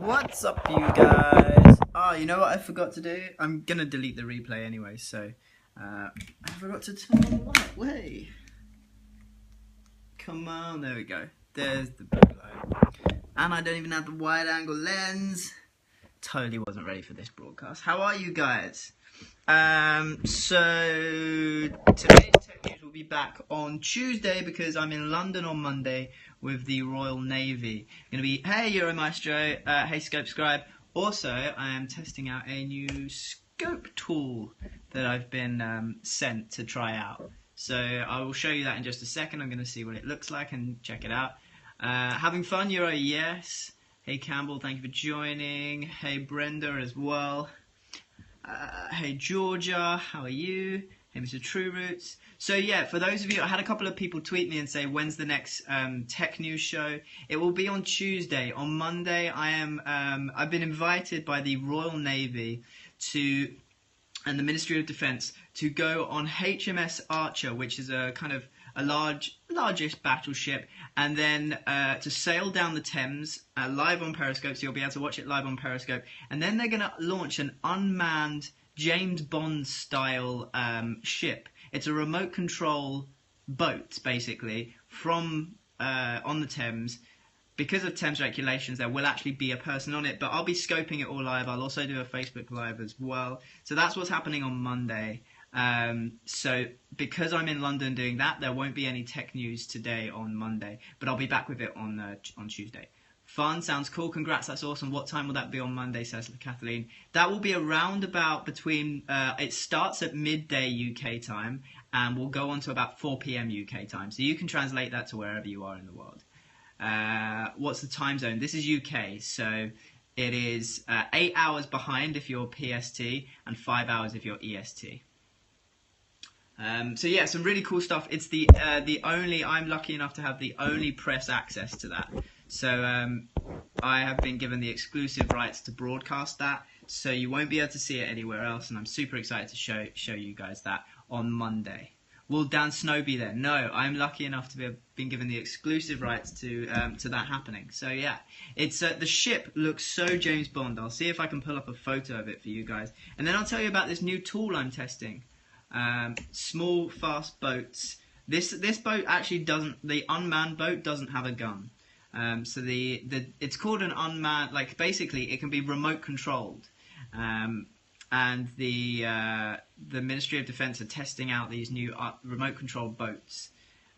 What's up, you guys? Oh, you know what I forgot to do? I'm gonna delete the replay anyway, so I forgot to turn on the light. Wait, come on, there we go. There's the big light, and I don't even have the wide-angle lens. Totally wasn't ready for this broadcast. How are you guys? So today's Tech News will be back on Tuesday because I'm in London on Monday with the Royal Navy. Gonna be, hey Euromaestro, hey Scope Scribe. Also, I am testing out a new scope tool that I've been sent to try out. So I will show you that in just a second. I'm gonna see what it looks like and check it out. Having fun, Euro? Yes. Hey Campbell, thank you for joining. Hey Brenda as well. Hey Georgia, how are you? Hey Mr. True Roots. So yeah, for those of you, I had a couple of people tweet me and say, when's the next tech news show? It will be on Tuesday. On Monday, I've been invited by the Royal Navy and the Ministry of Defence to go on HMS Archer, which is a kind of a largest battleship, and then to sail down the Thames live on Periscope, so you'll be able to watch it live on Periscope. And then they're going to launch an unmanned James Bond style ship. It's a remote control boat, basically, from on the Thames. Because of Thames regulations, there will actually be a person on it, but I'll be scoping it all live. I'll also do a Facebook Live as well. So that's what's happening on Monday. So because I'm in London doing that, there won't be any tech news today on Monday, but I'll be back with it on Tuesday. Fun, sounds cool, congrats, that's awesome. What time will that be on Monday, says Kathleen? That will be around about between, it starts at midday UK time and will go on to about 4 PM UK time. So you can translate that to wherever you are in the world. What's the time zone? This is UK, so it is 8 hours behind if you're PST and 5 hours if you're EST. So yeah, some really cool stuff. It's the only, I'm lucky enough to have the only press access to that. So I have been given the exclusive rights to broadcast that, so you won't be able to see it anywhere else, and I'm super excited to show you guys that on Monday. Will Dan Snow be there? No, I'm lucky enough to have been given the exclusive rights to that happening. So yeah, it's the ship looks so James Bond. I'll see if I can pull up a photo of it for you guys, and then I'll tell you about this new tool I'm testing. Small, fast boats. This boat actually doesn't. The unmanned boat doesn't have a gun. So it's called an unmanned. Like basically, it can be remote controlled. And the Ministry of Defence are testing out these new remote controlled boats,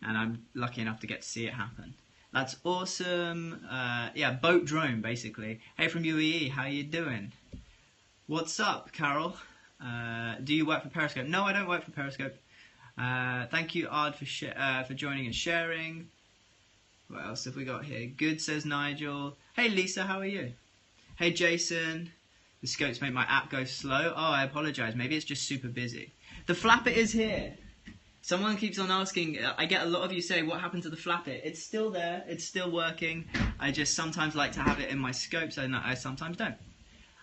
and I'm lucky enough to get to see it happen. That's awesome. Yeah, boat drone basically. Hey from UAE, how you doing? What's up, Carol? Do you work for Periscope? No, I don't work for Periscope. Thank you, Ard, for joining and sharing. What else have we got here? Good, says Nigel. Hey, Lisa, how are you? Hey, Jason. The scopes make my app go slow. Oh, I apologise. Maybe it's just super busy. The flapper is here. Someone keeps on asking. I get a lot of you say, what happened to the flapper? It's still there. It's still working. I just sometimes like to have it in my scopes, and I sometimes don't.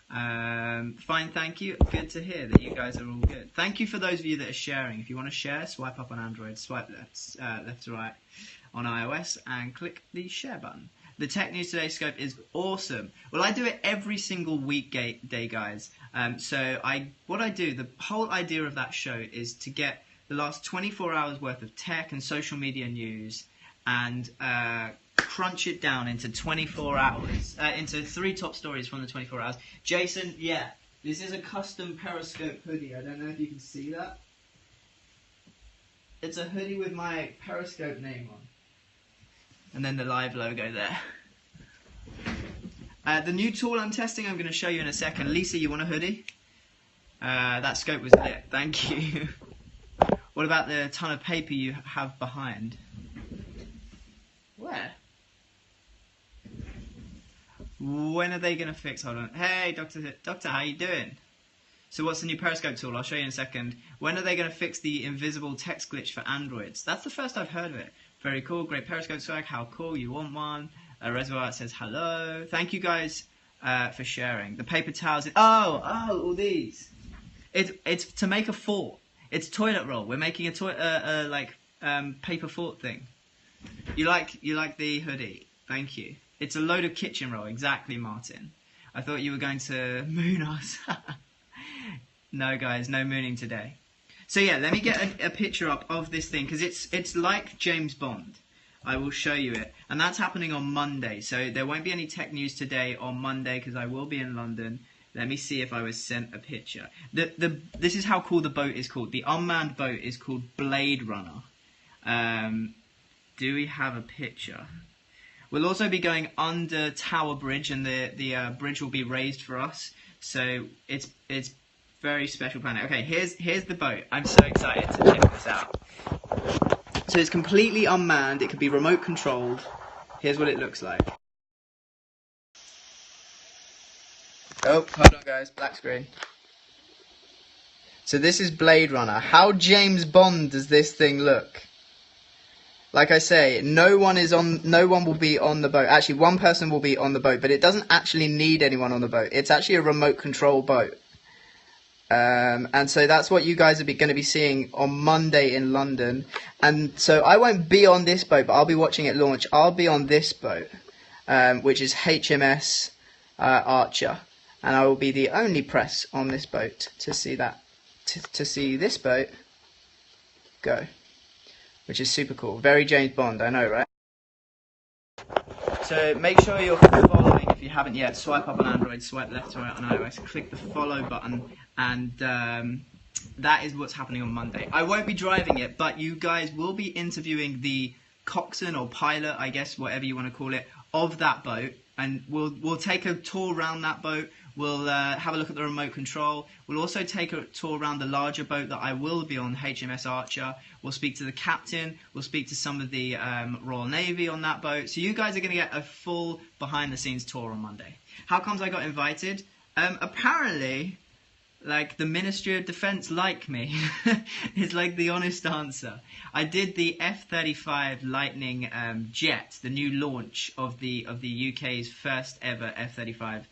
Fine, thank you. Good to hear that you guys are all good. Thank you for those of you that are sharing. If you want to share, swipe up on Android, swipe left to right on iOS, and click the share button. The Tech News Today scope is awesome. Well, I do it every single weekday, guys. What I do, the whole idea of that show is to get the last 24 hours worth of tech and social media news and crunch it down into 24 hours, into 3 top stories from the 24 hours. Jason, yeah, this is a custom Periscope hoodie. I don't know if you can see that. It's a hoodie with my Periscope name on. And then the live logo there. The new tool I'm testing, I'm going to show you in a second. Lisa, you want a hoodie? That scope was lit. Thank you. What about the ton of paper you have behind? Where? When are they going to fix? Hold on. Hey, Doctor, how you doing? So what's the new Periscope tool? I'll show you in a second. When are they going to fix the invisible text glitch for Androids? That's the first I've heard of it. Very cool. Great Periscope swag. How cool. You want one? Reservoir says hello. Thank you guys for sharing. The paper towels. All these. It's to make a fort. It's toilet roll. We're making a paper fort thing. You like the hoodie? Thank you. It's a load of kitchen roll. Exactly, Martin. I thought you were going to moon us. No, guys, no mooning today. So yeah, let me get a picture up of this thing, because it's like James Bond. I will show you it. And that's happening on Monday. So there won't be any tech news today on Monday, because I will be in London. Let me see if I was sent a picture. This is how cool the boat is called. The unmanned boat is called Blade Runner. Do we have a picture? We'll also be going under Tower Bridge, and the bridge will be raised for us. So it's very special planet. Okay, here's the boat. I'm so excited to check this out. So it's completely unmanned. It can be remote controlled. Here's what it looks like. Oh, hold on guys, black screen. So this is Blade Runner. How James Bond does this thing look? Like I say, no one will be on the boat. Actually, one person will be on the boat, but it doesn't actually need anyone on the boat. It's actually a remote control boat. And so that's what you guys are going to be seeing on Monday in London. And so I won't be on this boat, but I'll be watching it launch. I'll be on this boat, which is HMS Archer. And I will be the only press on this boat to see that, to see this boat go, which is super cool. Very James Bond, I know, right? So make sure you're following if you haven't yet. Swipe up on Android, swipe left to right on iOS, click the follow button, and that is what's happening on Monday. I won't be driving it, but you guys will be interviewing the coxswain or pilot, I guess, whatever you want to call it, of that boat, and we'll take a tour around that boat. We'll have a look at the remote control. We'll also take a tour around the larger boat that I will be on, HMS Archer. We'll speak to the captain. We'll speak to some of the Royal Navy on that boat. So you guys are going to get a full behind-the-scenes tour on Monday. How comes I got invited? Apparently, like, the Ministry of Defence like me. It's like the honest answer. I did the F-35 Lightning jet, the new launch of the UK's first ever F-35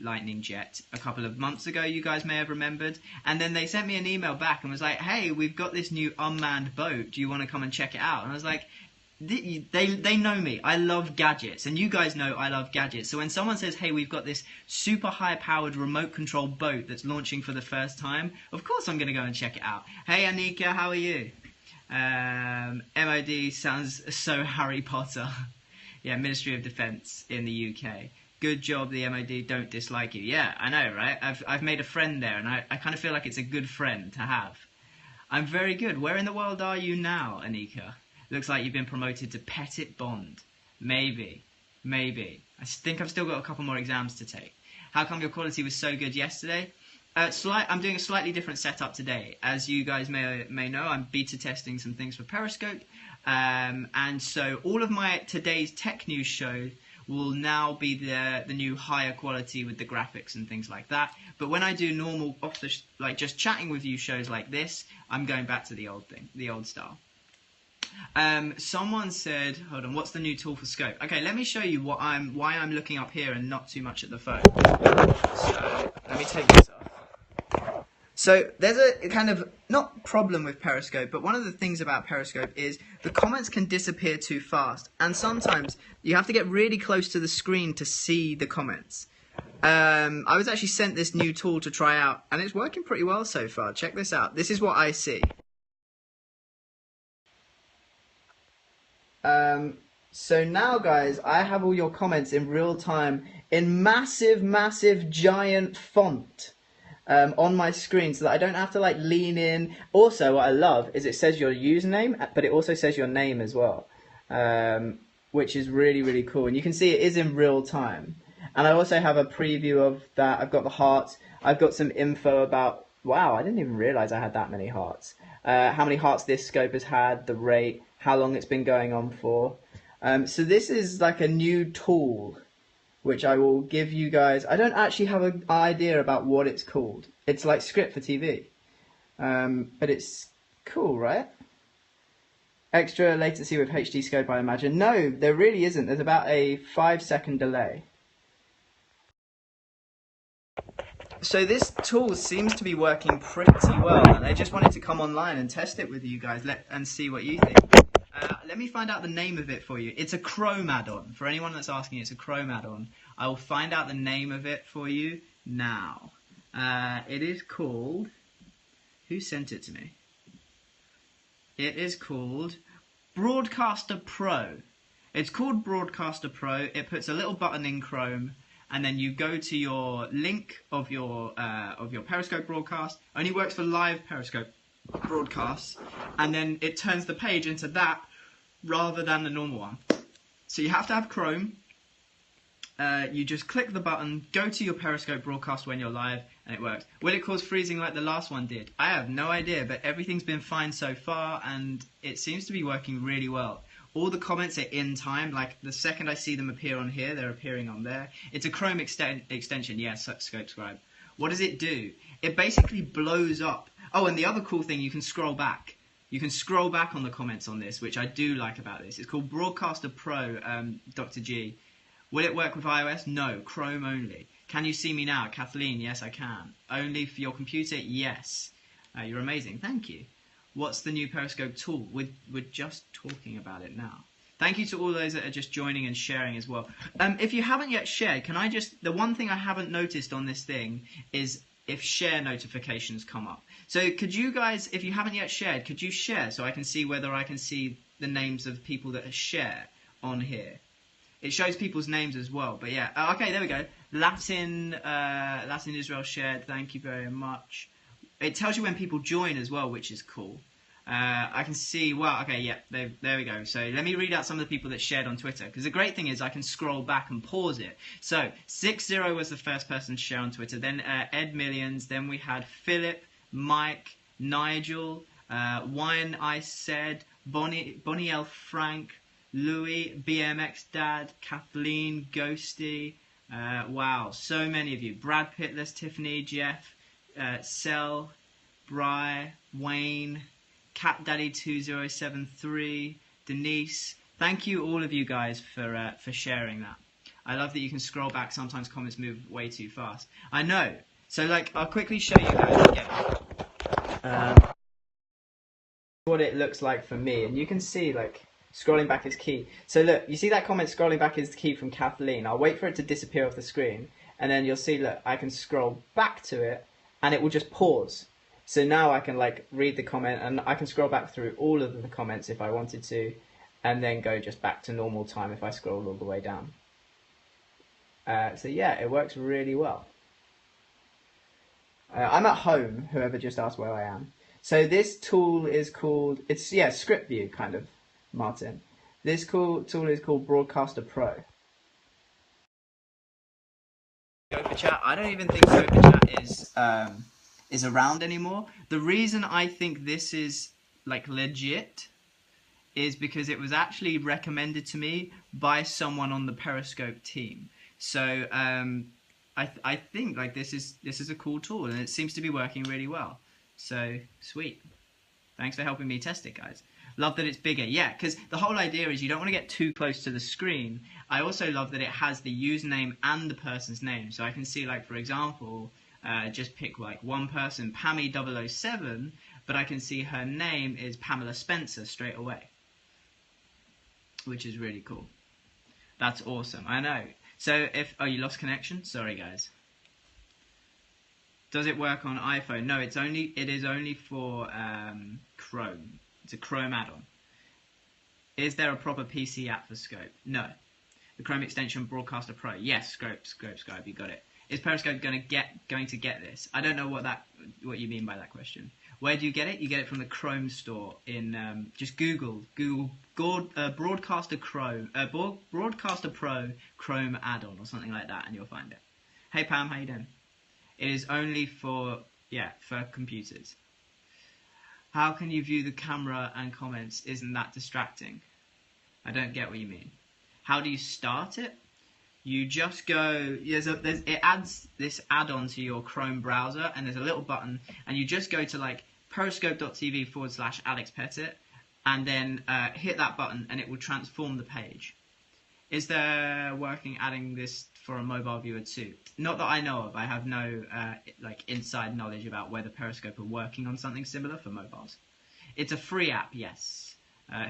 Lightning jet a couple of months ago, you guys may have remembered, and then they sent me an email back and was like, hey, we've got this new unmanned boat, do you want to come and check it out? And I was like, they know me, I love gadgets, and you guys know I love gadgets, so when someone says, hey, we've got this super high powered remote control boat that's launching for the first time, of course I'm going to go and check it out. Hey Anika, how are you? MOD sounds so Harry Potter. Yeah, Ministry of Defence in the UK. Good job, the MOD don't dislike you. Yeah, I know, right? I've made a friend there, and I kind of feel like it's a good friend to have. I'm very good. Where in the world are you now, Anika? Looks like you've been promoted to Petit Bond. Maybe. I think I've still got a couple more exams to take. How come your quality was so good yesterday? I'm doing a slightly different setup today. As you guys may know, I'm beta testing some things for Periscope. And so all of my today's tech news show will now be the new higher quality with the graphics and things like that. But when I do normal like just chatting with you shows like this, I'm going back to the old thing, the old style. Someone said, hold on, what's the new tool for scope? Okay, let me show you why I'm looking up here and not too much at the phone. So let me take this off. So there's a kind of, not problem with Periscope, but one of the things about Periscope is the comments can disappear too fast. And sometimes you have to get really close to the screen to see the comments. I was actually sent this new tool to try out, and it's working pretty well so far. Check this out. This is what I see. So now, guys, I have all your comments in real time in massive, giant font. On my screen, so that I don't have to like lean in. Also, what I love is it says your username, but it also says your name as well, which is really cool. And you can see it is in real time. And I also have a preview of that. I've got the hearts. I've got some info about, wow, I didn't even realize I had that many hearts. How many hearts this scope has had, the rate, how long it's been going on for. So this is like a new tool which I will give you guys. I don't actually have an idea about what it's called. It's like script for TV. But it's cool, right? Extra latency with HD scope, I imagine. No, there really isn't. There's about a 5-second delay. So this tool seems to be working pretty well, and I just wanted to come online and test it with you guys and see what you think. let me find out the name of it for you. It's a Chrome add-on. For anyone that's asking, it's a Chrome add-on. I will find out the name of it for you now. It is called... Who sent it to me? It is called Broadcaster Pro. It's called Broadcaster Pro. It puts a little button in Chrome, and then you go to your link of your Periscope broadcast. Only works for live Periscope broadcasts, and then it turns the page into that rather than the normal one. So you have to have Chrome. You just click the button, go to your Periscope broadcast when you're live, and it works. Will it cause freezing like the last one did? I have no idea, but everything's been fine so far, and it seems to be working really well. All the comments are in time, like the second I see them appear on here, they're appearing on there. It's a Chrome extension, yes, Scope Scribe. What does it do? It basically blows up. Oh, and the other cool thing, you can scroll back. You can scroll back on the comments on this, which I do like about this. It's called Broadcaster Pro, Dr. G. Will it work with iOS? No, Chrome only. Can you see me now? Kathleen, yes, I can. Only for your computer? Yes. You're amazing. Thank you. What's the new Periscope tool? We're just talking about it now. Thank you to all those that are just joining and sharing as well. If you haven't yet shared, can I just... The one thing I haven't noticed on this thing is if share notifications come up. So could you guys, if you haven't yet shared, could you share so I can see whether I can see the names of people that share on here? It shows people's names as well, but yeah. Okay, there we go. Latin Israel shared. Thank you very much. It tells you when people join as well, which is cool. I can see, well, okay, yeah, there we go. So let me read out some of the people that shared on Twitter, because the great thing is I can scroll back and pause it. So 60 was the first person to share on Twitter, then Ed Millions, then we had Philip, Mike, Nigel, Wine I Said, Bonnie L. Frank, Louis, BMX Dad, Kathleen, Ghosty, wow, so many of you. Brad Pitless, Tiffany, Jeff, Sel, Bry, Wayne, Cat Daddy 2073, Denise. Thank you all of you guys for sharing that. I love that you can scroll back. Sometimes comments move way too fast. I know. So like, I'll quickly show you guys again what it looks like for me, and you can see like scrolling back is key. So look, you see that comment scrolling back is key from Kathleen. I'll wait for it to disappear off the screen, and then you'll see, look, I can scroll back to it and it will just pause. So now I can like read the comment, and I can scroll back through all of the comments if I wanted to, and then go just back to normal time if I scroll all the way down. So yeah, it works really well. I'm at home, whoever just asked where I am. So this tool is called, it's, yeah, script view kind of, Martin. This tool is called Broadcaster Pro. Gopher Chat, I don't even think Gopher Chat is around anymore. The reason I think this is like legit is because it was actually recommended to me by someone on the Periscope team. So I think like this is a cool tool, and it seems to be working really well. So sweet. Thanks for helping me test it, guys. Love that it's bigger. Yeah, because the whole idea is you don't want to get too close to the screen. I also love that it has the username and the person's name. So I can see, like, for example, just pick like one person, Pammy007, but I can see her name is Pamela Spencer straight away, which is really cool. That's awesome. I know. So if, oh, you lost connection? Sorry, guys. Does it work on iPhone? No, it is only for Chrome. It's a Chrome add-on. Is there a proper PC app for Scope? No. The Chrome extension Broadcaster Pro. Yes, Scope, you got it. Is Periscope going to get this? I don't know what you mean by that question. Where do you get it? You get it from the Chrome store in just Google Broadcaster Pro Chrome add-on or something like that, and you'll find it. Hey Pam, how you doing? It is only for computers. How can you view the camera and comments? Isn't that distracting? I don't get what you mean. How do you start it? You just go, it adds this add-on to your Chrome browser, and there's a little button, and you just go to like periscope.tv/Alexpettitt, and then hit that button, and it will transform the page. Is there working adding this for a mobile viewer too? Not that I know of. I have no like inside knowledge about whether Periscope are working on something similar for mobiles. It's a free app, yes.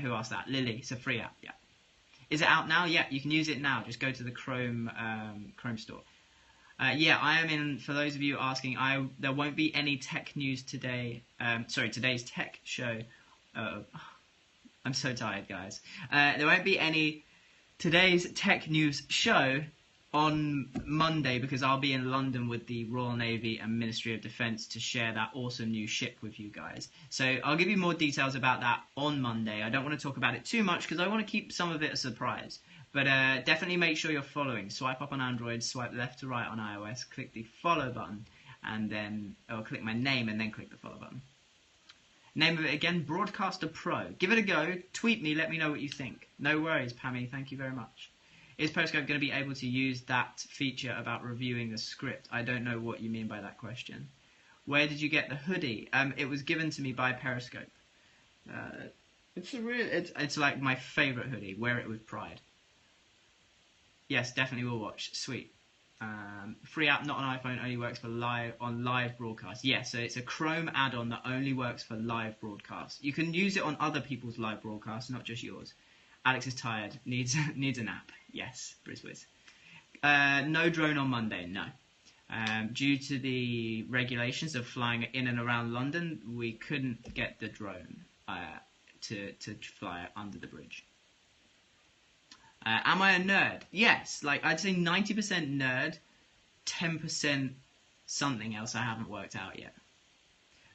Who asked that? Lily. It's a free app. Yeah. Is it out now? Yeah, you can use it now. Just go to the Chrome store. Yeah, I am in. For those of you asking, there won't be any tech news today. Today's tech show. I'm so tired, guys. There won't be any today's tech news show on Monday because I'll be in London with the Royal Navy and Ministry of Defence to share that awesome new ship with you guys. So I'll give you more details about that on Monday. I don't want to talk about it too much because I want to keep some of it a surprise. But definitely make sure you're following. Swipe up on Android, swipe left to right on iOS, click the follow button, and then click my name and then click the follow button. Name of it again, Broadcaster Pro. Give it a go. Tweet me. Let me know what you think. No worries, Pammy. Thank you very much. Is Periscope going to be able to use that feature about reviewing the script? I don't know what you mean by that question. Where did you get the hoodie? It was given to me by Periscope. It's like my favourite hoodie. Wear it with pride. Yes, definitely will watch. Sweet. Free app, not on iPhone, only works for live broadcast. Yeah, so it's a Chrome add-on that only works for live broadcast. You can use it on other people's live broadcasts, not just yours. Alex is tired. Needs a nap. Yes, Brizwiz. No drone on Monday. No. Due to the regulations of flying in and around London, we couldn't get the drone to fly under the bridge. Am I a nerd? Yes, like I'd say 90% nerd, 10% something else I haven't worked out yet.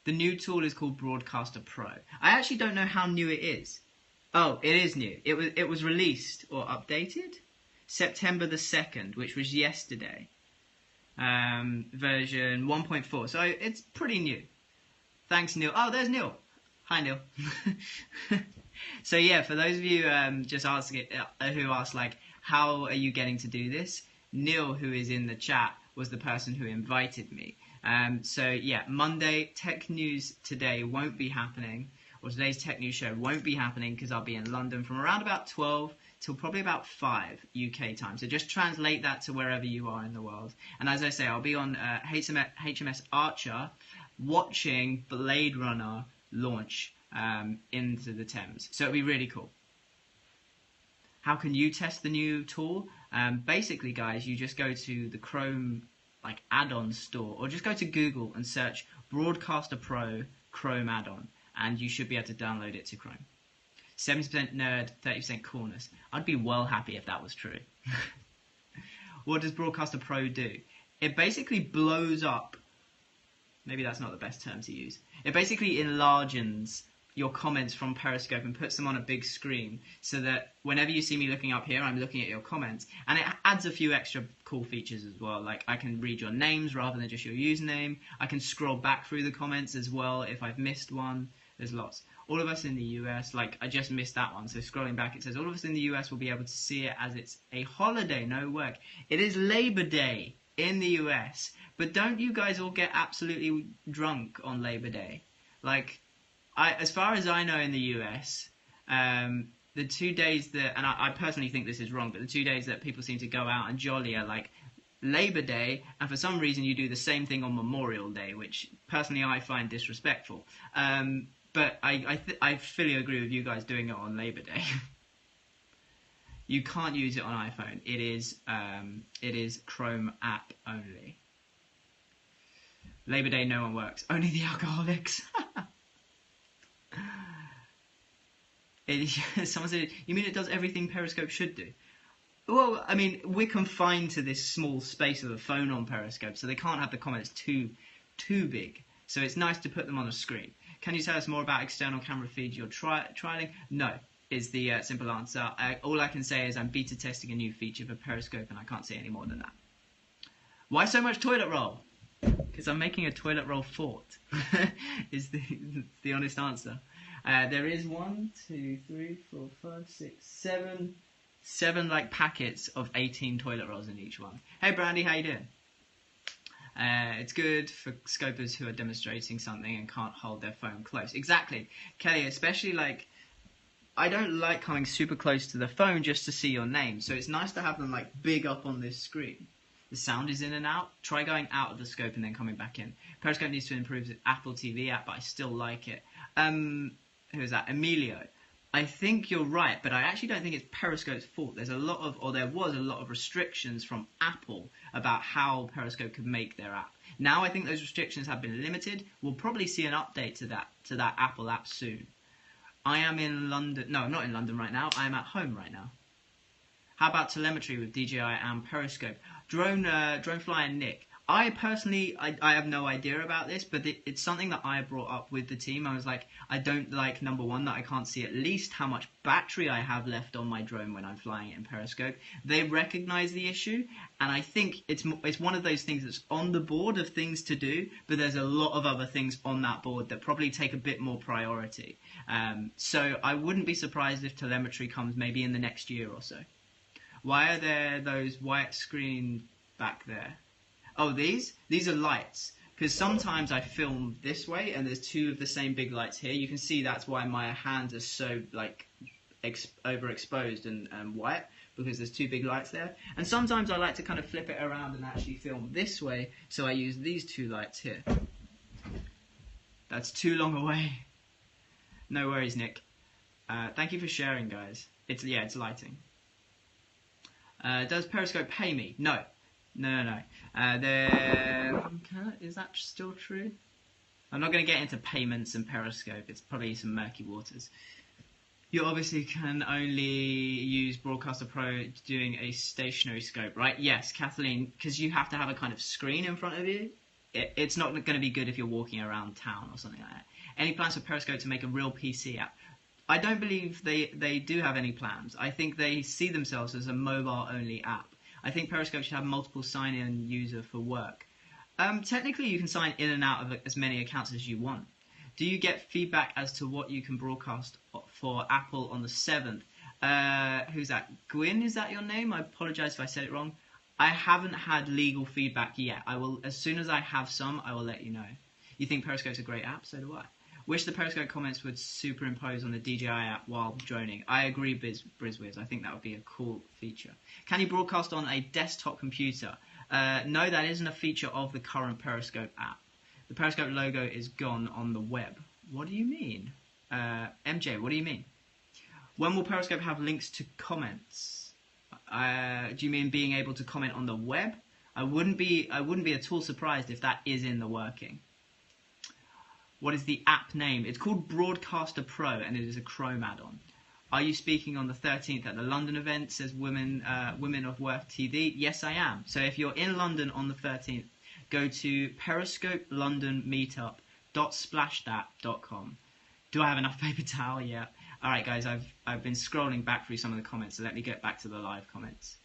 The new tool is called Broadcaster Pro. I actually don't know how new it is. Oh, it is new. It was released or updated September the 2nd, which was yesterday. Version 1.4. So it's pretty new. Thanks, Neil. Oh, there's Neil. Hi, Neil. So yeah, for those of you just asking, who asked like, how are you getting to do this? Neil, who is in the chat, was the person who invited me. So yeah, Monday tech news today won't be happening, or today's tech news show won't be happening because I'll be in London from around about 12 till probably about 5 UK time. So just translate that to wherever you are in the world. And as I say, I'll be on HMS Archer watching Blade Runner launch into the Thames. So it'll be really cool. How can you test the new tool? Basically, guys, you just go to the Chrome like add-on store, or just go to Google and search Broadcaster Pro Chrome add-on, and you should be able to download it to Chrome. 70% nerd, 30% coolness. I'd be well happy if that was true. What does Broadcaster Pro do? It basically blows up. Maybe that's not the best term to use. It basically enlarges your comments from Periscope and puts them on a big screen so that whenever you see me looking up here, I'm looking at your comments. And it adds a few extra cool features as well. Like I can read your names rather than just your username. I can scroll back through the comments as well if I've missed one. There's lots. All of us in the US, like I just missed that one. So scrolling back, it says all of us in the US will be able to see it as it's a holiday, no work. It is Labor Day in the US. But don't you guys all get absolutely drunk on Labor Day? Like, as far as I know in the US, the 2 days that, and I personally think this is wrong, but the 2 days that people seem to go out and jolly are like Labor Day, and for some reason you do the same thing on Memorial Day, which personally I find disrespectful. But I fully agree with you guys doing it on Labor Day. You can't use it on iPhone. It is Chrome app only. Labor Day, no one works. Only the alcoholics. Someone said, you mean it does everything Periscope should do? Well, I mean, we're confined to this small space of a phone on Periscope, so they can't have the comments too big. So it's nice to put them on a screen. Can you tell us more about external camera feeds you're trialing? No, is the simple answer. All I can say is I'm beta testing a new feature for Periscope, and I can't say any more than that. Why so much toilet roll? Because I'm making a toilet roll fort, is the honest answer. There is 1, 2, 3, 4, 5, 6, 7 like packets of 18 toilet rolls in each one. Hey Brandy, how you doing? It's good for scopers who are demonstrating something and can't hold their phone close. Exactly, Kelly. Especially like, I don't like coming super close to the phone just to see your name. So it's nice to have them like big up on this screen. The sound is in and out. Try going out of the scope and then coming back in. Periscope needs to improve the Apple TV app, but I still like it. Who is that? Emilio. I think you're right, but I actually don't think it's Periscope's fault. There was a lot of restrictions from Apple about how Periscope could make their app. Now I think those restrictions have been limited. We'll probably see an update to that Apple app soon. I am in London. No, I'm not in London right now. I am at home right now. How about telemetry with DJI and Periscope? Drone Fly and Nick. I personally, I have no idea about this, but it's something that I brought up with the team. I was like, I don't like, number one, that I can't see at least how much battery I have left on my drone when I'm flying it in Periscope. They recognize the issue, and I think it's one of those things that's on the board of things to do, but there's a lot of other things on that board that probably take a bit more priority. So I wouldn't be surprised if telemetry comes maybe in the next year or so. Why are there those white screens back there? Oh, these are lights. Because sometimes I film this way, and there's two of the same big lights here. You can see that's why my hands are so like overexposed and white, because there's two big lights there. And sometimes I like to kind of flip it around and actually film this way, so I use these two lights here. That's too long away. No worries, Nick. Thank you for sharing, guys. It's lighting. Does Periscope pay me? No. Is that still true? I'm not going to get into payments and Periscope. It's probably some murky waters. You obviously can only use Broadcaster Pro doing a stationary scope, right? Yes, Kathleen, because you have to have a kind of screen in front of you. It's not going to be good if you're walking around town or something like that. Any plans for Periscope to make a real PC app? I don't believe they do have any plans. I think they see themselves as a mobile-only app. I think Periscope should have multiple sign-in user for work. Technically, you can sign in and out of as many accounts as you want. Do you get feedback as to what you can broadcast for Apple on the 7th? Who's that? Gwyn, is that your name? I apologize if I said it wrong. I haven't had legal feedback yet. I will, as soon as I have some, I will let you know. You think Periscope's a great app? So do I. Wish the Periscope comments would superimpose on the DJI app while droning. I agree, Brizwiz. I think that would be a cool feature. Can you broadcast on a desktop computer? No, that isn't a feature of the current Periscope app. The Periscope logo is gone on the web. What do you mean? MJ, what do you mean? When will Periscope have links to comments? Do you mean being able to comment on the web? I wouldn't be at all surprised if that is in the working. What is the app name? It's called Broadcaster Pro, and it is a Chrome add-on. Are you speaking on the 13th at the London event, says Women of Worth TV? Yes, I am. So if you're in London on the 13th, go to periscopelondonmeetup.splashthat.com. Do I have enough paper towel? Yeah. All right, guys, I've been scrolling back through some of the comments, so let me get back to the live comments.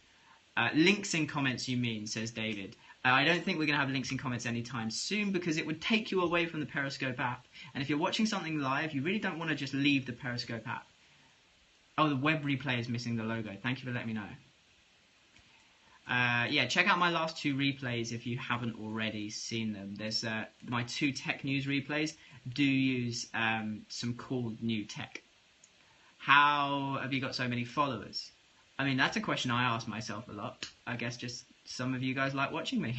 Links in comments, you mean, says David. I don't think we're going to have links in comments anytime soon, because it would take you away from the Periscope app. And if you're watching something live, you really don't want to just leave the Periscope app. Oh, the web replay is missing the logo. Thank you for letting me know. Yeah, check out my last two replays if you haven't already seen them. There's my two tech news replays do use some cool new tech. How have you got so many followers? I mean, that's a question I ask myself a lot. I guess just some of you guys like watching me.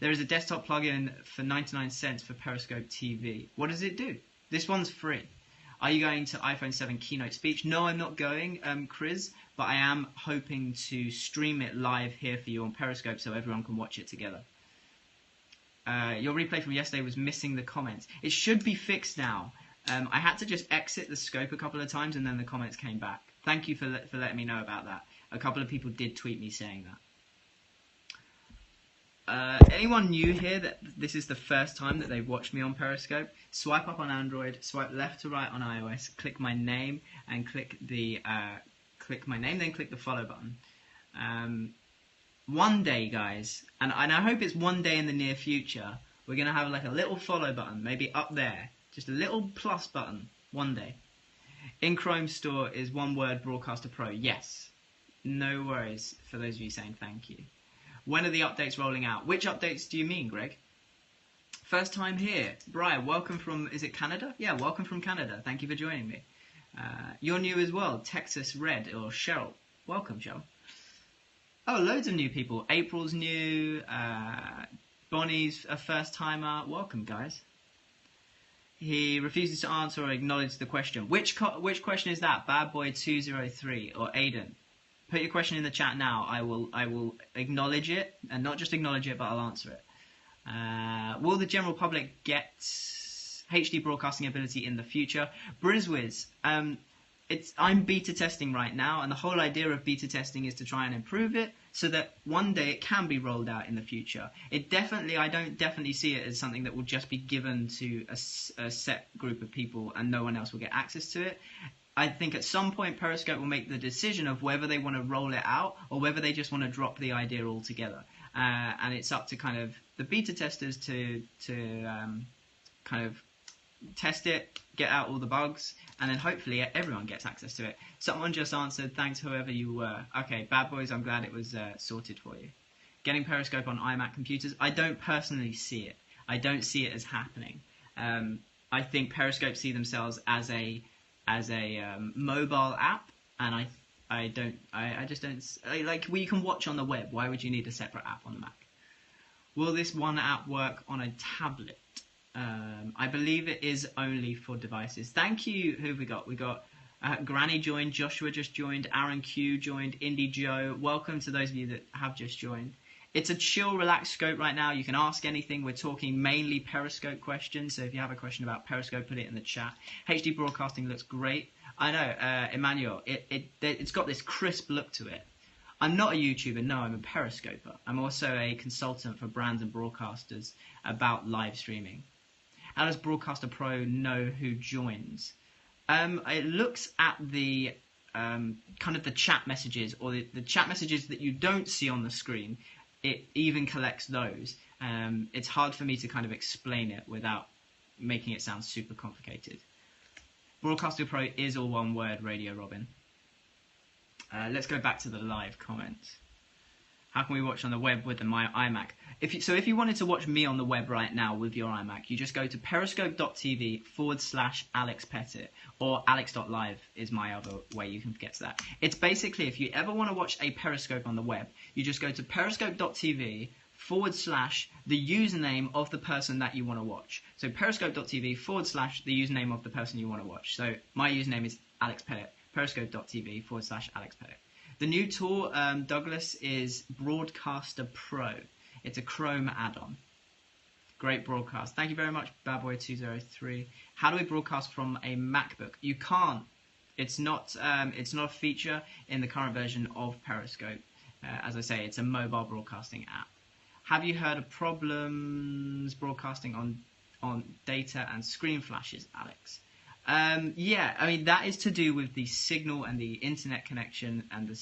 There is a desktop plugin for 99 cents for Periscope TV. What does it do? This one's free. Are you going to iPhone 7 keynote speech? No, I'm not going, Chris, but I am hoping to stream it live here for you on Periscope so everyone can watch it together. Your replay from yesterday was missing the comments. It should be fixed now. I had to just exit the scope a couple of times and then the comments came back. Thank you for letting me know about that. A couple of people did tweet me saying that. Anyone new here that this is the first time that they've watched me on Periscope? Swipe up on Android, swipe left to right on iOS, click my name, and click the then click the follow button. One day, guys, and I hope it's one day in the near future, we're gonna have like a little follow button, maybe up there, just a little plus button. One day. In Chrome Store is one word Broadcaster Pro. Yes. No worries for those of you saying thank you. When are the updates rolling out? Which updates do you mean, Greg? First time here. Brian, welcome from, is it Canada? Yeah, welcome from Canada. Thank you for joining me. You're new as well. Texas Red or Cheryl. Welcome, Cheryl. Oh, loads of new people. April's new. Bonnie's a first timer. Welcome, guys. He refuses to answer or acknowledge the question. Which question is that? Bad Boy 203 or Aiden? Put your question in the chat now. I will acknowledge it, and not just acknowledge it, but I'll answer it. Will the general public get HD broadcasting ability in the future? Brizwiz, I'm beta testing right now, and the whole idea of beta testing is to try and improve it so that one day it can be rolled out in the future. I don't definitely see it as something that will just be given to a set group of people and no one else will get access to it. I think at some point Periscope will make the decision of whether they want to roll it out or whether they just want to drop the idea altogether. And it's up to kind of the beta testers to kind of test it, get out all the bugs, and then hopefully everyone gets access to it. Someone just answered, thanks whoever you were. Okay, bad boys, I'm glad it was sorted for you. Getting Periscope on iMac computers, I don't personally see it. I don't see it as happening. I think Periscope see themselves as a mobile app, and I just don't like. You can watch on the web. Why would you need a separate app on the Mac? Will this one app work on a tablet? I believe it is only for devices. Thank you. Who have we got? We got Granny joined, Joshua just joined, Aaron Q joined, Indie Joe. Welcome to those of you that have just joined. It's a chill, relaxed scope right now. You can ask anything. We're talking mainly Periscope questions. So if you have a question about Periscope, put it in the chat. HD broadcasting looks great. I know, Emmanuel. It's got this crisp look to it. I'm not a YouTuber. No, I'm a Periscoper. I'm also a consultant for brands and broadcasters about live streaming. How does Broadcaster Pro know who joins? It looks at the kind of the chat messages, or the chat messages that you don't see on the screen. It even collects those. It's hard for me to kind of explain it without making it sound super complicated. Broadcaster Pro is all one word, Radio Robin. Let's go back to the live comments. How can we watch on the web with my iMac? If you wanted to watch me on the web right now with your iMac, you just go to periscope.tv/Alexpettitt, or alex.live is my other way you can get to that. It's basically, if you ever want to watch a Periscope on the web, you just go to periscope.tv / the username of the person that you want to watch. So periscope.tv / the username of the person you want to watch. So my username is Alexpettitt, periscope.tv / Alexpettitt. The new tool, Douglas, is Broadcaster Pro. It's a Chrome add-on. Great broadcast. Thank you very much, Badboy203. How do we broadcast from a MacBook? You can't. It's not a feature in the current version of Periscope. As I say, it's a mobile broadcasting app. Have you heard of problems broadcasting on data and screen flashes, Alex? Yeah, I mean, that is to do with the signal and the internet connection and the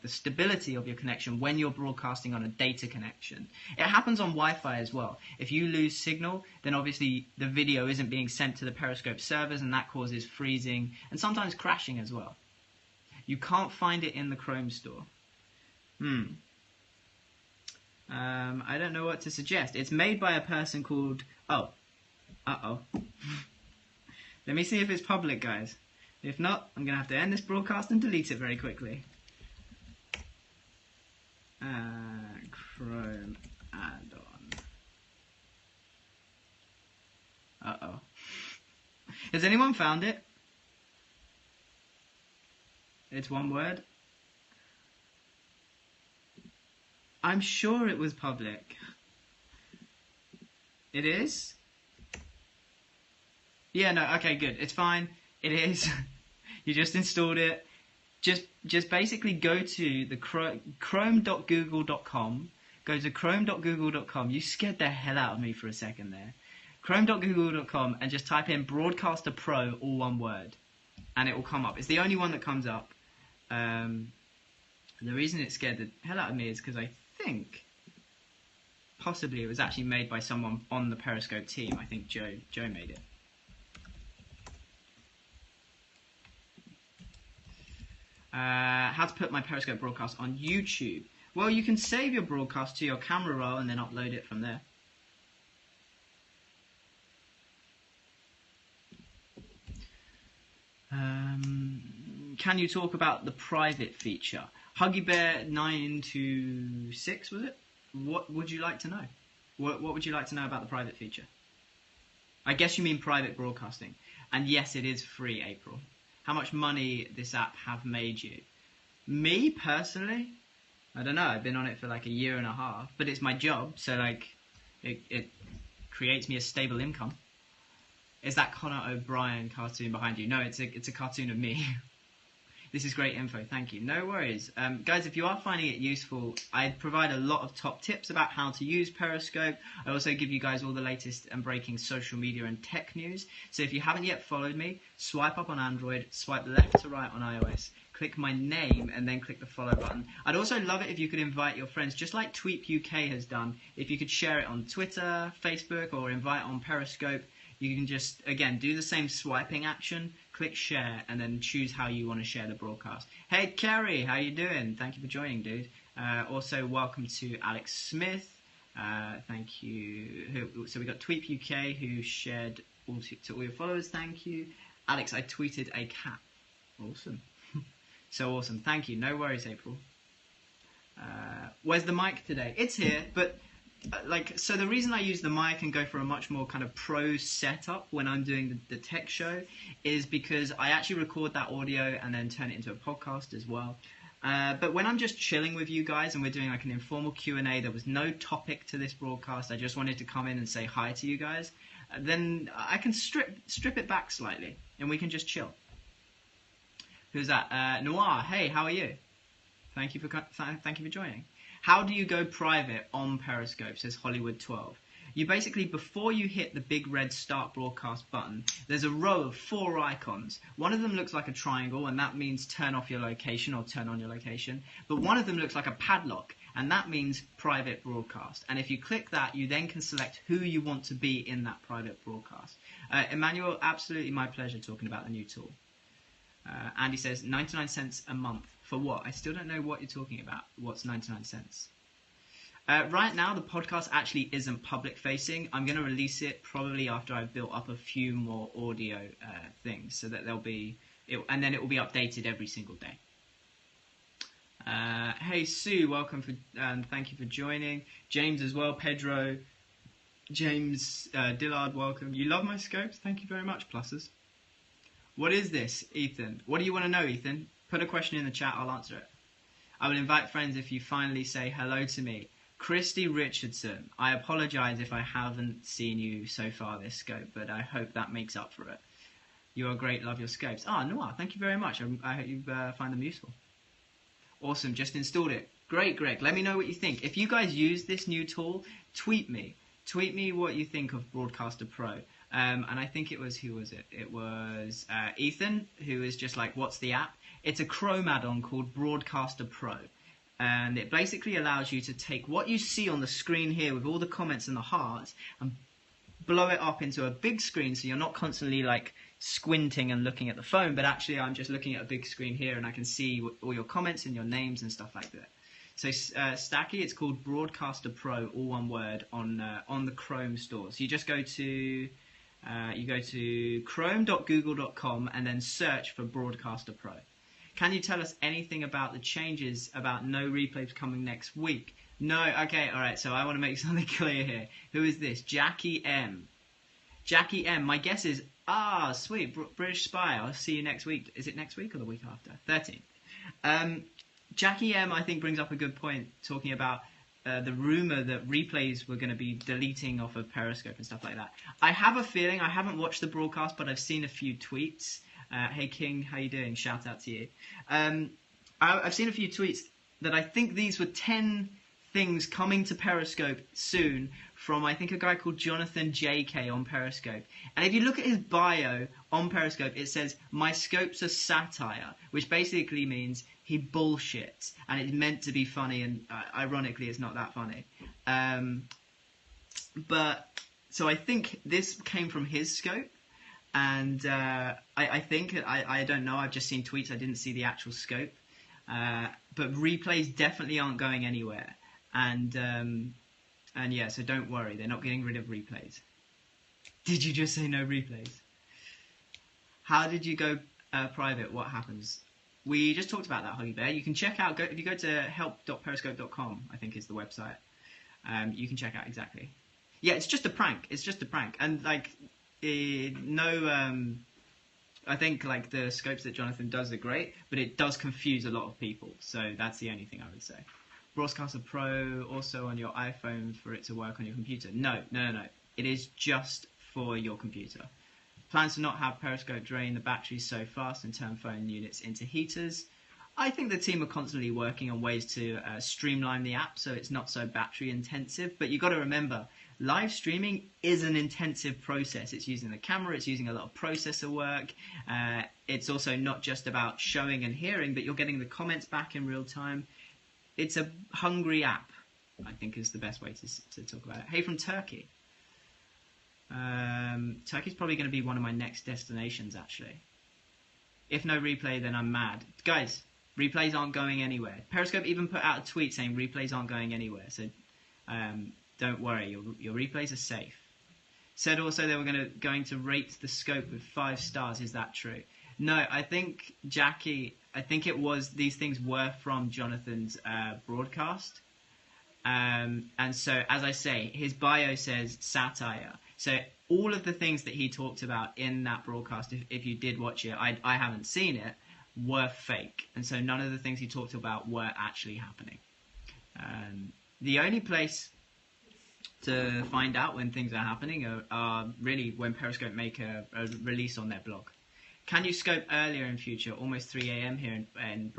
stability of your connection when you're broadcasting on a data connection. It happens on Wi-Fi as well. If you lose signal, then obviously the video isn't being sent to the Periscope servers, and that causes freezing and sometimes crashing as well. You can't find it in the Chrome store. I don't know what to suggest. It's made by a person called... Let me see if it's public, guys. If not, I'm going to have to end this broadcast and delete it very quickly. Chrome add-on. Has anyone found it? It's one word. I'm sure it was public. It is? Yeah, no, okay, good. It's fine. It is. You just installed it. Just basically go to the chrome.google.com. Go to chrome.google.com. You scared the hell out of me for a second there. Chrome.google.com and just type in Broadcaster Pro, all one word. And it will come up. It's the only one that comes up. The reason it scared the hell out of me is because I think possibly it was actually made by someone on the Periscope team. I think Joe made it. How to put my Periscope broadcast on YouTube. Well, you can save your broadcast to your camera roll and then upload it from there. Can you talk about the private feature? Huggy Bear 926, was it? What would you like to know? What would you like to know about the private feature? I guess you mean private broadcasting. And yes, it is free, April. How much money this app have made you? Me, personally? I don't know. I've been on it for like a year and a half. But it's my job, so like it creates me a stable income. Is that Conan O'Brien cartoon behind you? No, it's a cartoon of me. This is great info, thank you. No worries. Guys, if you are finding it useful, I provide a lot of top tips about how to use Periscope. I also give you guys all the latest and breaking social media and tech news. So if you haven't yet followed me, swipe up on Android, swipe left to right on iOS, click my name, and then click the follow button. I'd also love it if you could invite your friends, just like Tweep UK has done. If you could share it on Twitter, Facebook, or invite on Periscope, you can just, again, do the same swiping action, click share, and then choose how you want to share the broadcast. Hey, Kerry, how you doing? Thank you for joining, dude. Also, welcome to Alex Smith. Thank you. So we got Tweep UK, who shared to all your followers. Thank you. Alex, I tweeted a cat. Awesome. So awesome. Thank you. No worries, April. Where's the mic today? It's here, but... so the reason I use the mic and go for a much more kind of pro setup when I'm doing the tech show is because I actually record that audio and then turn it into a podcast as well. But when I'm just chilling with you guys and we're doing like an informal Q&A, there was no topic to this broadcast, I just wanted to come in and say hi to you guys, then I can strip it back slightly and we can just chill. Who's that? Noir, hey, how are you? Thank you for joining. How do you go private on Periscope, says Hollywood12. You basically, before you hit the big red start broadcast button, there's a row of 4 icons. One of them looks like a triangle, and that means turn off your location or turn on your location. But one of them looks like a padlock, and that means private broadcast. And if you click that, you then can select who you want to be in that private broadcast. Emmanuel, absolutely my pleasure talking about the new tool. Andy says 99 cents a month. For what? I still don't know what you're talking about. What's 99 cents? Right now, the podcast actually isn't public facing. I'm going to release it probably after I've built up a few more audio things, so that and then it will be updated every single day. Hey Sue, welcome thank you for joining. James as well. Pedro, James Dillard, welcome. You love my scopes? Thank you very much. Pluses. What is this, Ethan? What do you want to know, Ethan? Put a question in the chat, I'll answer it. I will invite friends if you finally say hello to me. Christy Richardson, I apologise if I haven't seen you so far this scope, but I hope that makes up for it. You are great, love your scopes. Noah, thank you very much. I hope you find them useful. Awesome, just installed it. Great, Greg. Let me know what you think. If you guys use this new tool, tweet me. Tweet me what you think of Broadcaster Pro. And I think who was it? It was Ethan, who is just like, what's the app? It's a Chrome add-on called Broadcaster Pro. And it basically allows you to take what you see on the screen here with all the comments and the hearts and blow it up into a big screen, so you're not constantly like squinting and looking at the phone, but actually I'm just looking at a big screen here and I can see all your comments and your names and stuff like that. So Stacky, it's called Broadcaster Pro, all one word, on the Chrome store. So you just go to chrome.google.com and then search for Broadcaster Pro. Can you tell us anything about the changes about no replays coming next week? No, okay, alright, so I want to make something clear here. Who is this? Jackie M. Jackie M, my guess is, sweet, British Spy, I'll see you next week. Is it next week or the week after? 13th. Jackie M, I think, brings up a good point, talking about the rumour that replays were going to be deleting off of Periscope and stuff like that. I have a feeling, I haven't watched the broadcast, but I've seen a few tweets. Hey King, how you doing? Shout out to you. I've seen a few tweets that I think these were 10 things coming to Periscope soon from, I think, a guy called Jonathan JK on Periscope. And if you look at his bio on Periscope, it says, my scopes are satire, which basically means he bullshits, and it's meant to be funny, and ironically, it's not that funny. So I think this came from his scope. And I think, I don't know, I've just seen tweets, I didn't see the actual scope. But replays definitely aren't going anywhere. And yeah, so don't worry, they're not getting rid of replays. Did you just say no replays? How did you go private? What happens? We just talked about that, Huggy Bear. You can check out, if you go to help.periscope.com, I think is the website, you can check out exactly. Yeah, it's just a prank. It's just a prank. And like, no. I think like the scopes that Jonathan does are great, but it does confuse a lot of people. So that's the only thing I would say. Broadcaster Pro also on your iPhone for it to work on your computer. No. It is just for your computer. Plans to not have Periscope drain the batteries so fast and turn phone units into heaters. I think the team are constantly working on ways to streamline the app so it's not so battery intensive. But you've got to remember, live streaming is an intensive process. It's using the camera, it's using a lot of processor work. It's also not just about showing and hearing, but you're getting the comments back in real time. It's a hungry app, I think is the best way to talk about it. Hey, from Turkey. Turkey's probably going to be one of my next destinations, actually. If no replay, then I'm mad. Guys, replays aren't going anywhere. Periscope even put out a tweet saying replays aren't going anywhere. So don't worry, your replays are safe. Said also they were going to rate the scope with 5 stars. Is that true? No, I think, Jackie, it was, these things were from Jonathan's broadcast. And so, as I say, his bio says satire. So all of the things that he talked about in that broadcast, if you did watch it, I haven't seen it, were fake. And so none of the things he talked about were actually happening. The only place to find out when things are happening are really when Periscope make a release on their blog. Can you scope earlier in future? Almost 3 a.m. here in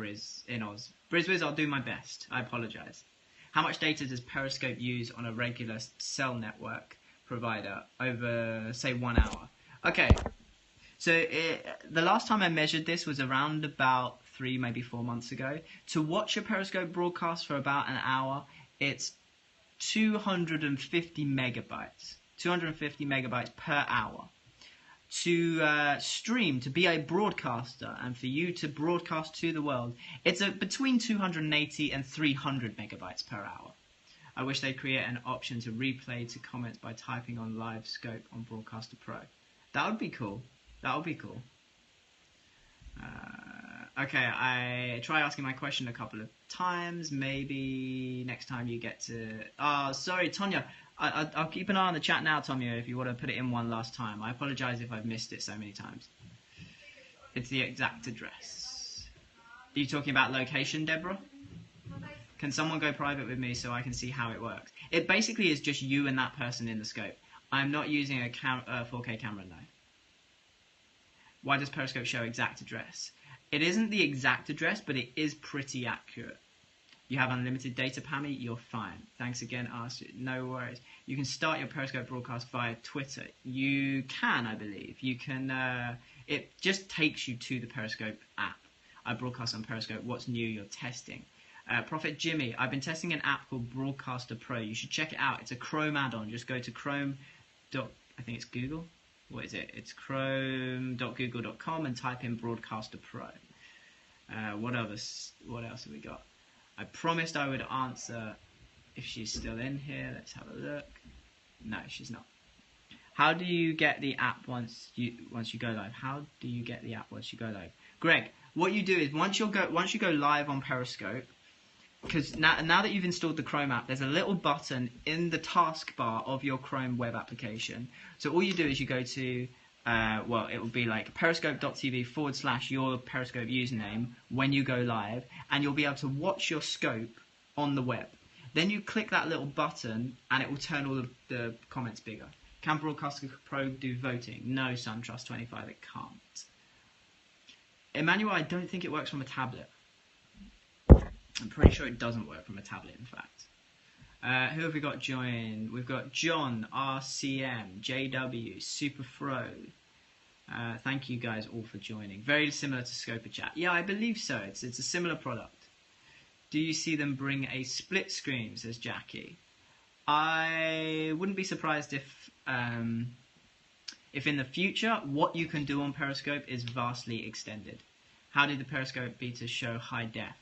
Oz. BrizWiz, I'll do my best. I apologise. How much data does Periscope use on a regular cell network provider over, say, 1 hour? Okay, so the last time I measured this was around about 3, maybe 4 months ago. To watch a Periscope broadcast for about an hour, it's 250 megabytes. 250 megabytes per hour. To stream, to be a broadcaster, and for you to broadcast to the world, it's between 280 and 300 megabytes per hour. I wish they'd create an option to replay to comments by typing on live scope on Broadcaster Pro. That would be cool. That would be cool. Okay, I try asking my question a couple of times. Maybe next time you get to... Oh, sorry, Tonya. I'll keep an eye on the chat now, Tonya, if you want to put it in one last time. I apologise if I've missed it so many times. It's the exact address. Are you talking about location, Deborah? Can someone go private with me so I can see how it works? It basically is just you and that person in the scope. I'm not using a 4K camera, no. Why does Periscope show exact address? It isn't the exact address, but it is pretty accurate. You have unlimited data, Pammy, you're fine. Thanks again, Arthur. No worries. You can start your Periscope broadcast via Twitter. You can, I believe. You can, it just takes you to the Periscope app. I broadcast on Periscope. What's new? You're testing. Prophet Jimmy, I've been testing an app called Broadcaster Pro. You should check it out. It's a Chrome add-on. Just go to Chrome. I think it's Google. What is it? It's chrome.google.com and type in Broadcaster Pro. What else have we got? I promised I would answer if she's still in here. Let's have a look. No, she's not. How do you get the app once you go live? How do you get the app once you go live? Greg, what you do is once you go live on Periscope, because now that you've installed the Chrome app, there's a little button in the taskbar of your Chrome web application. So all you do is you go to it will be like periscope.tv/your Periscope username when you go live, and you'll be able to watch your scope on the web. Then you click that little button and it will turn all the comments bigger. Can Broadcaster Pro do voting? No, SunTrust25, it can't. Emmanuel, I don't think it works from a tablet. I'm pretty sure it doesn't work from a tablet, in fact. Who have we got join? We've got John, RCM, JW, Superfro. Thank you guys all for joining. Very similar to Scoper Chat. Yeah, I believe so. It's a similar product. Do you see them bring a split screen, says Jackie. I wouldn't be surprised if in the future, what you can do on Periscope is vastly extended. How did the Periscope beta show high def?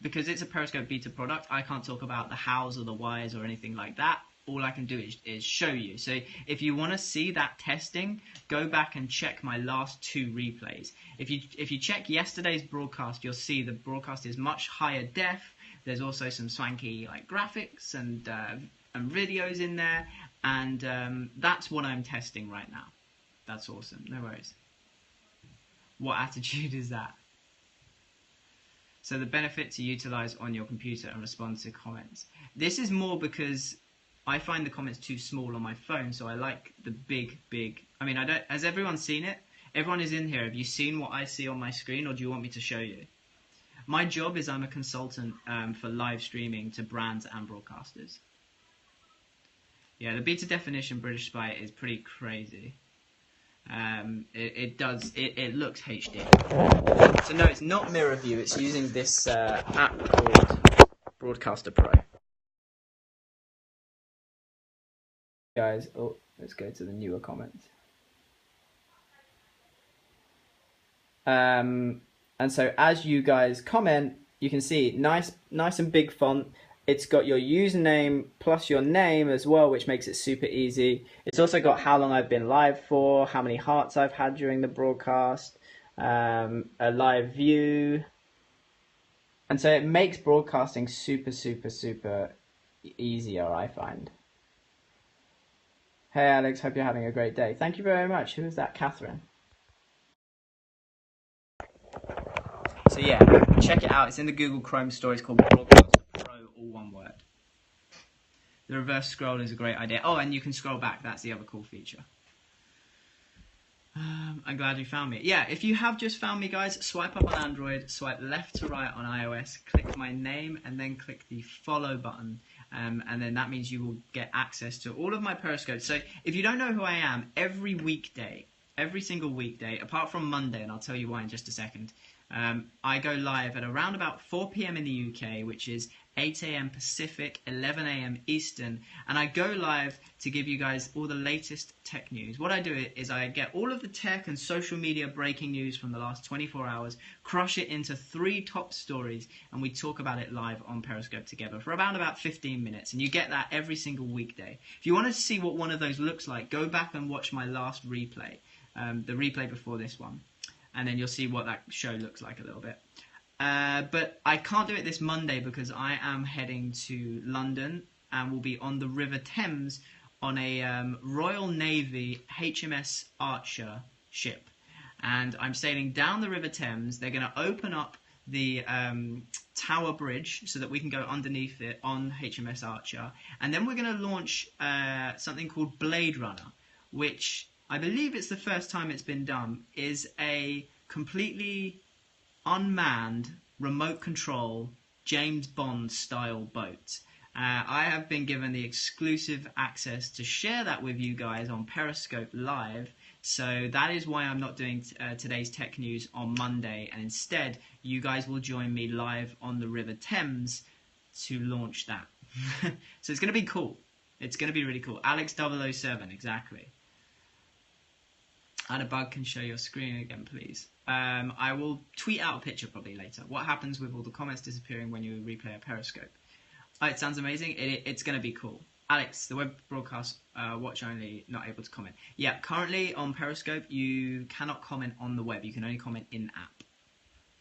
Because it's a Periscope beta product, I can't talk about the hows or the whys or anything like that. All I can do is show you. So if you want to see that testing, go back and check my last 2 replays. If you check yesterday's broadcast, you'll see the broadcast is much higher def. There's also some swanky like graphics and videos in there, And that's what I'm testing right now. That's awesome. No worries. What attitude is that? So the benefit to utilize on your computer and respond to comments. This is more because I find the comments too small on my phone, so I like the big. I mean, has everyone seen it? Everyone is in here. Have you seen what I see on my screen, or do you want me to show you? My job is I'm a consultant for live streaming to brands and broadcasters. Yeah, the beta definition British Spy is pretty crazy. It looks HD. So no, it's not mirror view. It's using this app called Broadcaster Pro. Guys, let's go to the newer comments. And so as you guys comment, you can see nice and big font. It's got your username plus your name as well, which makes it super easy. It's also got how long I've been live for, how many hearts I've had during the broadcast, a live view. And so it makes broadcasting super easier, I find. Hey Alex, hope you're having a great day. Thank you very much. Who is that? Catherine. So yeah, check it out. It's in the Google Chrome store. It's called Broadcaster Pro, all one word. The reverse scroll is a great idea. Oh, and you can scroll back. That's the other cool feature. I'm glad you found me. Yeah, if you have just found me, guys, swipe up on Android, swipe left to right on iOS, click my name, and then click the follow button. And then that means you will get access to all of my Periscope. So if you don't know who I am, every single weekday, apart from Monday, and I'll tell you why in just a second, I go live at around about 4 p.m. in the UK, which is 8 a.m. Pacific, 11 a.m. Eastern, and I go live to give you guys all the latest tech news. What I do is I get all of the tech and social media breaking news from the last 24 hours, crush it into 3 top stories, and we talk about it live on Periscope together for about 15 minutes, and you get that every single weekday. If you want to see what one of those looks like, go back and watch my last replay, the replay before this one, and then you'll see what that show looks like a little bit. But I can't do it this Monday because I am heading to London and will be on the River Thames on a Royal Navy HMS Archer ship. And I'm sailing down the River Thames. They're going to open up the Tower Bridge so that we can go underneath it on HMS Archer. And then we're going to launch something called Blade Runner, which I believe it's the first time it's been done, is a completely unmanned, remote control, James Bond style boat. I have been given the exclusive access to share that with you guys on Periscope Live, so that is why I'm not doing today's tech news on Monday, and instead you guys will join me live on the River Thames to launch that. So it's going to be cool. It's going to be really cool. Alex 007, exactly. Add a bug, can show your screen again, please. I will tweet out a picture probably later. What happens with all the comments disappearing when you replay a Periscope? Oh, it sounds amazing. It's going to be cool. Alex, the web broadcast, watch only, not able to comment. Yeah, currently on Periscope, you cannot comment on the web. You can only comment in-app.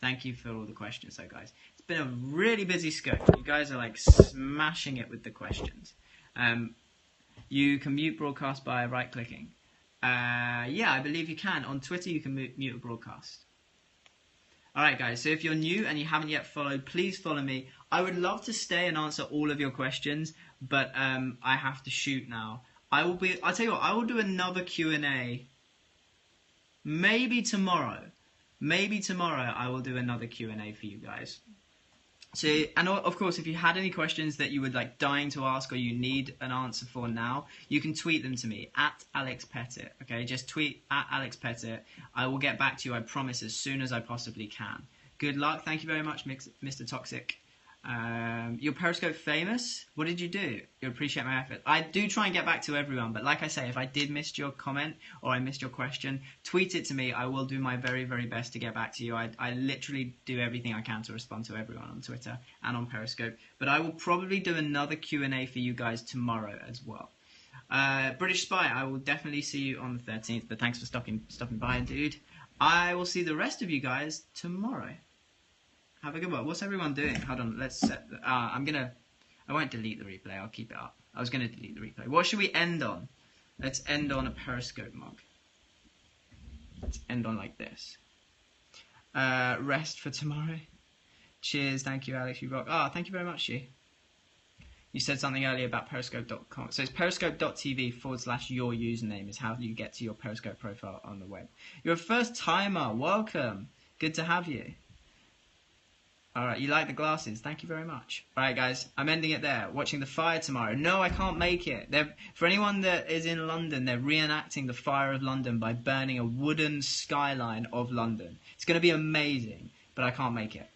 Thank you for all the questions, though, guys. It's been a really busy scope. You guys are, like, smashing it with the questions. You can mute broadcast by right-clicking. Yeah, I believe you can. On Twitter, you can mute a broadcast. Alright guys, so if you're new and you haven't yet followed, please follow me. I would love to stay and answer all of your questions, but I have to shoot now. I'll tell you what, I will do another Q&A maybe tomorrow. Maybe tomorrow I will do another Q&A for you guys. So, and of course, if you had any questions that you were like dying to ask or you need an answer for now, you can tweet them to me at Alexpettitt. Okay, just tweet at Alexpettitt. I will get back to you, I promise, as soon as I possibly can. Good luck. Thank you very much, Mr. Toxic. You're Periscope famous. What did you do? You appreciate my effort. I do try and get back to everyone, but like I say, if I did miss your comment or I missed your question, tweet it to me. I will do my very, very best to get back to you. I literally do everything I can to respond to everyone on Twitter and on Periscope. But I will probably do another Q&A for you guys tomorrow as well. British Spy, I will definitely see you on the 13th, but thanks for stopping by, dude. I will see the rest of you guys tomorrow. Have a good one. What's everyone doing? Hold on, let's set... I won't delete the replay, I'll keep it up. I was going to delete the replay. What should we end on? Let's end on a Periscope mug. Let's end on like this. Rest for tomorrow. Cheers. Thank you, Alex. You rock. Thank you very much, Shi. You said something earlier about periscope.com. So it's periscope.tv/your username is how you get to your Periscope profile on the web. You're a first timer. Welcome. Good to have you. Alright, you like the glasses. Thank you very much. Alright, guys, I'm ending it there. Watching the fire tomorrow. No, I can't make it. For anyone that is in London, they're reenacting the fire of London by burning a wooden skyline of London. It's going to be amazing, but I can't make it.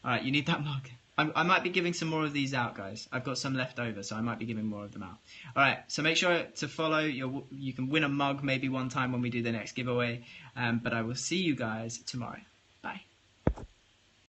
Alright, you need that mug. I might be giving some more of these out, guys. I've got some left over, so I might be giving more of them out. Alright, so make sure to follow. You can win a mug maybe one time when we do the next giveaway. But I will see you guys tomorrow.